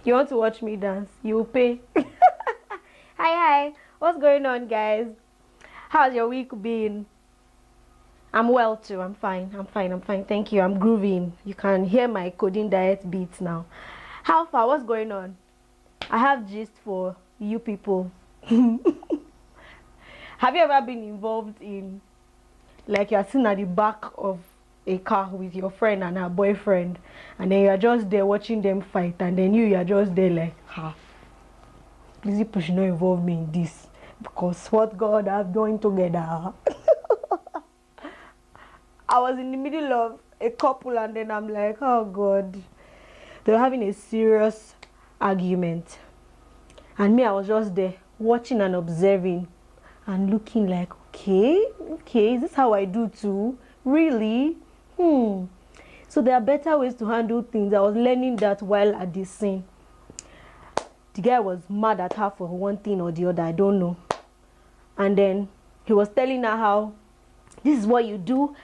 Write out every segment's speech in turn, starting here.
You want to watch me dance? You will pay. Hi. What's going on, guys? How's your week been? I'm well too. I'm fine. Thank you. I'm grooving. You can hear my coding diet beats now. How far? What's going on? I have gist for you people. Have you ever been involved in, like, you're sitting at the back of a car with your friend and her boyfriend, and then you're just there watching them fight, and then you're just there like, these people should not involve me in this, because what God have done together. I was in the middle of a couple, and then I'm like, oh God, they were having a serious argument, and me, I was just there watching and observing and looking like, okay, is this how I do too? Really? So there are better ways to handle things. I was learning that while at the scene. The guy was mad at her for one thing or the other, I don't know. And then he was telling her how this is what you do,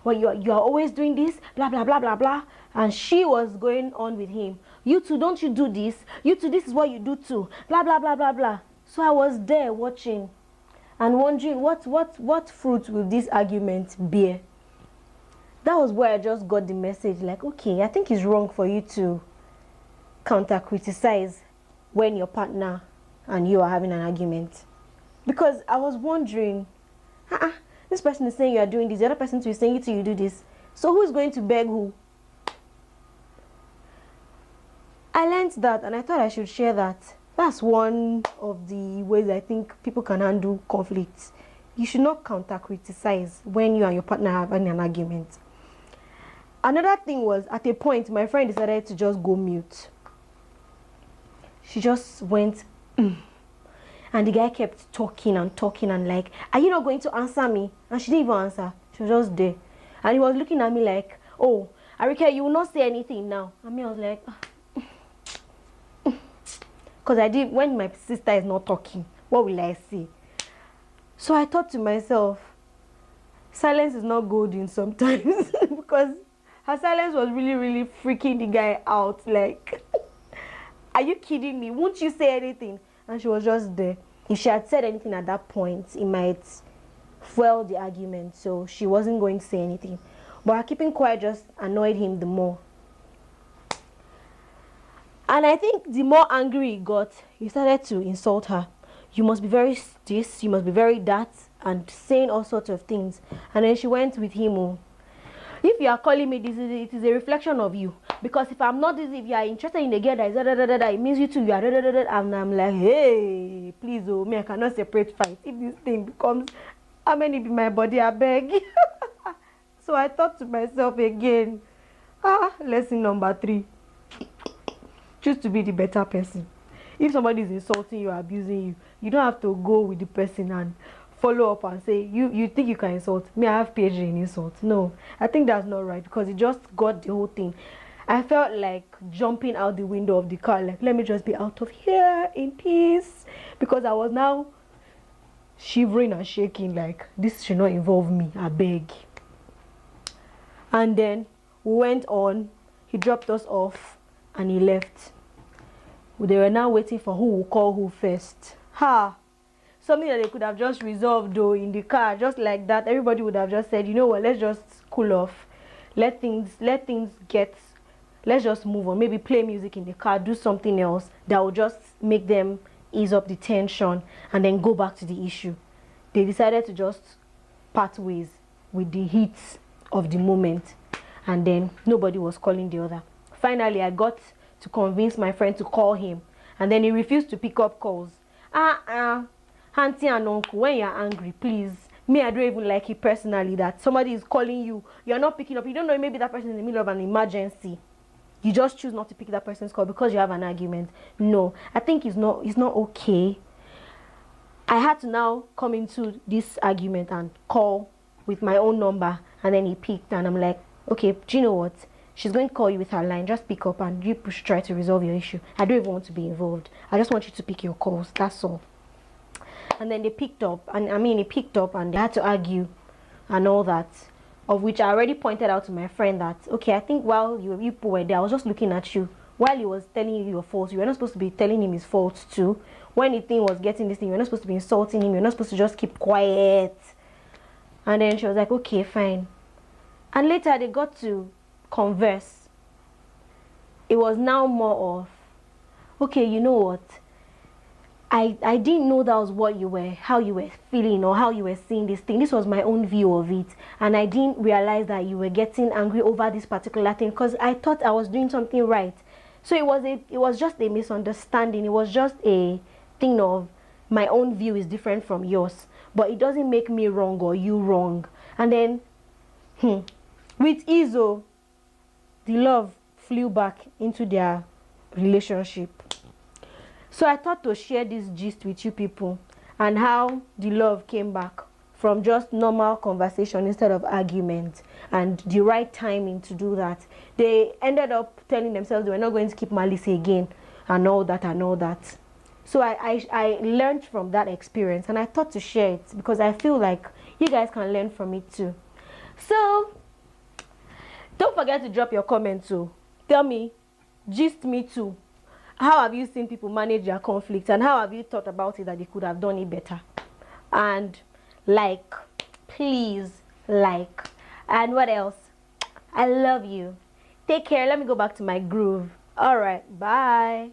well, you are always doing this, blah blah blah blah blah. And she was going on with him. You too, don't you do this? You too, this is what you do too, blah blah blah blah blah. So I was there watching and wondering what fruit will this argument bear. That was where I just got the message, like, okay, I think it's wrong for you to counter-criticize when your partner and you are having an argument. Because I was wondering, this person is saying you are doing this, the other person is saying you do this. So who is going to beg who? I learned that, and I thought I should share that. That's one of the ways I think people can handle conflicts. You should not counter-criticize when you and your partner are having an argument. Another thing was, at a point, my friend decided to just go mute. She just went, and the guy kept talking and like, are you not going to answer me? And she didn't even answer. She was just there. And he was looking at me like, oh, Arika, you will not say anything now. And me, I was like, because when my sister is not talking, what will I say? So I thought to myself, silence is not golden sometimes. Because her silence was really, really freaking the guy out. Like, are you kidding me? Won't you say anything? And she was just there. If she had said anything at that point, it might fuel the argument. So she wasn't going to say anything. But her keeping quiet just annoyed him the more. And I think the more angry he got, he started to insult her. You must be very this, you must be very that, and saying all sorts of things. And then she went with him. If you are calling me this, it is a reflection of you. Because if I'm not this, if you are interested in the girl that is it means you too, you are and I'm like, hey, please, me, I cannot separate fight. If this thing becomes, how many be my body, I beg. So I thought to myself again, lesson number 3. Choose to be the better person. If somebody is insulting you, abusing you, you don't have to go with the person and follow up and say, you think you can insult me? I have PhD in insult. No, I think that's not right, because it just got the whole thing. I felt like jumping out the window of the car, like, let me just be out of here in peace, because I was now shivering and shaking, like, this should not involve me, I beg. And then we went on, he dropped us off and he left. They were now waiting for who will call who first. Something that they could have just resolved though in the car, just like that. Everybody would have just said, you know what, let's just cool off. Let's just move on. Maybe play music in the car, do something else that will just make them ease up the tension and then go back to the issue. They decided to just part ways with the heat of the moment, and then nobody was calling the other. Finally, I got to convince my friend to call him, and then he refused to pick up calls. Auntie and uncle, when you're angry, please. Me, I don't even like it personally that somebody is calling you, you're not picking up. You don't know, maybe that person is in the middle of an emergency. You just choose not to pick that person's call because you have an argument. No, I think it's not okay. I had to now come into this argument and call with my own number, and then he picked, and I'm like, okay, do you know what? She's going to call you with her line. Just pick up and you should try to resolve your issue. I don't even want to be involved. I just want you to pick your calls. That's all. And then they picked up, and he picked up, and they had to argue and all that, of which I already pointed out to my friend that, okay, I think while you people were there, I was just looking at you while he was telling you your faults, you were not supposed to be telling him his faults too. When the thing was getting this thing, you were not supposed to be insulting him. You're not supposed to just keep quiet. And then she was like, okay, fine. And later they got to converse. It was now more of, okay, you know what? I didn't know that was what you were, how you were feeling or how you were seeing this thing. This was my own view of it. And I didn't realize that you were getting angry over this particular thing because I thought I was doing something right. So it was just a misunderstanding. It was just a thing of my own view is different from yours. But it doesn't make me wrong or you wrong. And then, with Izzo, the love flew back into their relationship. So I thought to share this gist with you people and how the love came back from just normal conversation instead of argument, and the right timing to do that. They ended up telling themselves they were not going to keep malice again and all that and all that. So I learned from that experience, and I thought to share it because I feel like you guys can learn from it too. So don't forget to drop your comments too. Tell me, gist me too. How have you seen people manage their conflicts, and how have you thought about it that they could have done it better? And like, please like. And what else? I love you. Take care. Let me go back to my groove. All right, bye.